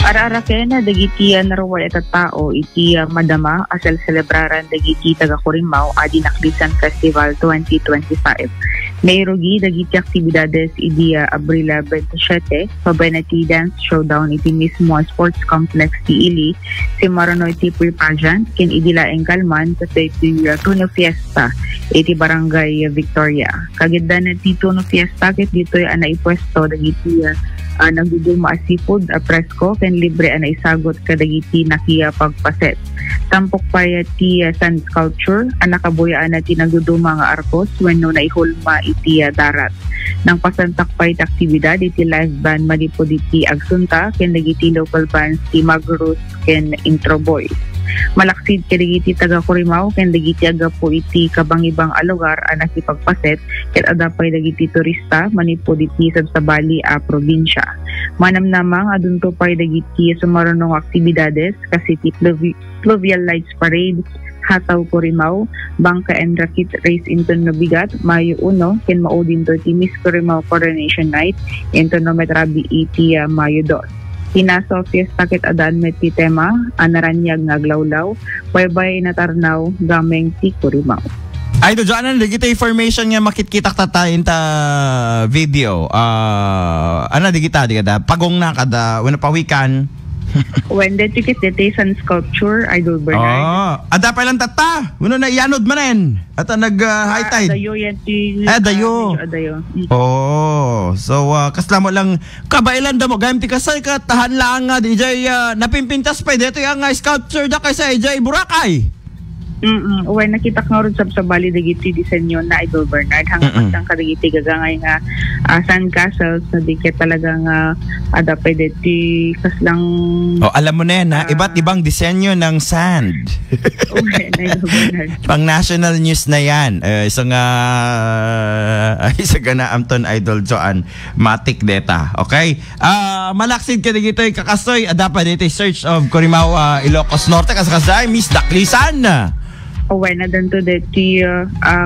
Ara-araken na dagiti narawal ita tao iti madama asal celebraran dagiti taga Corimaw adi Naklisan Festival 2025. Mayrogi dagiti aktibidades idi Abril 27 pabenati dance showdown iti mismo sports complex ti Ili si Maranoy iti pre-pageant ken idi laeng kalman kasi iti Tuno Fiesta iti Barangay Victoria. Kagiddan iti Tuno Fiesta ket ditoy naipwesto dagiti nagduduma seafood presko ken libre ana isagot kadagiti nakiya pagpaset. Tampok paya ti sand sculpture anakabuyaan na ti nagduduma nga arkos wenno naihulma iti darat. Nang pasantak pa iti aktibidad iti live band malipod iti agsunta ken dagiti local bands ti Magrus ken Intro Boys. Malaksid kadagiti taga Corimaw ken dagiti agapo iti kabang-ibang lugar nakipagpaset ket adapay dagiti turista manipod iti Sabsabali probinsya. Manamnamang adunto pay dagiti sumaranong aktibidades kasi iti Fluvial Lights Parade Hataw Corimaw, Bangka and Rakit Race Inton Nabigat, Mayo 1, ken maudin to ti Miss Corimaw Coronation Night, Inton Metrabi iti Mayo 2. Hinaso fiesta ket adan met ti tema anaranyag nga aglawlaw baybay natarnaw gameng ti Corimaw. Ay do dyan digita information nga makitkitak tatayin ta video. Ano digita pagong na kada wala pawikan. When the ticket sand sculpture Idol Bernard. Ada pa lang tata. Uno na ianod manen. At nag high tide. Dayo yan ti. Dayo. So kasla mo lang kabailan da mo gayam ti kasay ka tahan lang nga DJ napimpintas pa dito yung sculpture da kay sa DJ Boracay. When nakita nga rin sa Bali dagiti disenyo na Idol Bernard hanggang ang kadagiti gagangay nga sand castles na di ka talagang adapay diti kaslang alam mo na yan iba't ibang disenyo ng sand. Idol Bernard. Pang national news na yan isa na amton Idol Joan matik deta okay malaksid ka dito kakasoy adapay dito search of Corimaw Ilocos Norte kasakasay Miss Naklisan na danto deti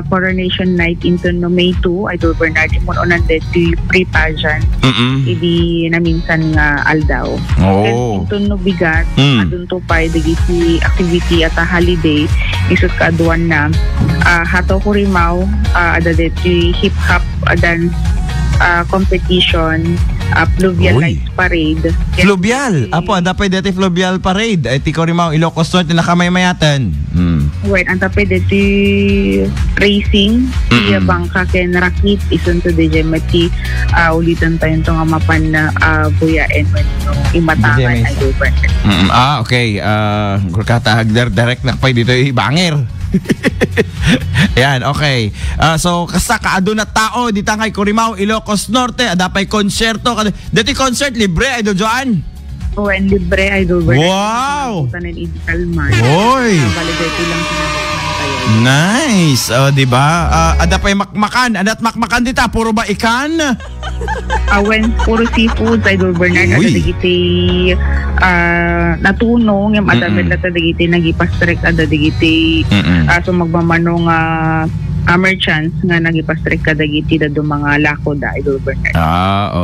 Coronation Night into May 2 Idol Bernard mo onan deti pre-pageant idi na minsan nga aldaw into no bigat adunto pa dagiti activity at holiday isut kaadwan na Hataw Corimaw ada deti hip hop dance competition Fluvial Lights Parade. Fluvial? Apo, dapat dati Fluvial Parade. Ay, ti Corimaw, Ilocos Norte, nakamaymayatan. Wait, ang dapat dati racing, iya Bangka ken Rakit, isun to DJ Mati, ulitan tayo ito nga mapan na buyain when imatangan ay doon. Okay. Katahagder, direct na pa dito, banger. Yan, okay. So, kasakaado na tao dito kay Corimaw, Ilocos Norte. Adapay konserto. Dati concert, libre, Idol Joan? Libre, Idol Bernard. Wow! Oy! Nice! Diba? Adapay makmakan. Adat makmakan dito, puro ba ikan? Puro seafood, Idol Bernard. Ada digiti natunong yung adamit na digiti nagipastrek ada digiti so magmamanong merchants nga nagipastrek kada giti da do mga lako da Idol Bernard.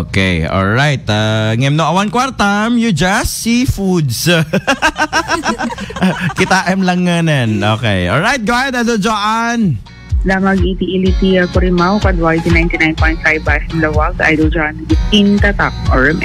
Okay. All right. Ngem no awan kwartam you just seafoods. Kita lang nganen. Okay. All right. Go ahead, Idol Joan. Lamag iti Corimaw kadwa iti 99.5 Basim Lawag Idol Joan in tatak or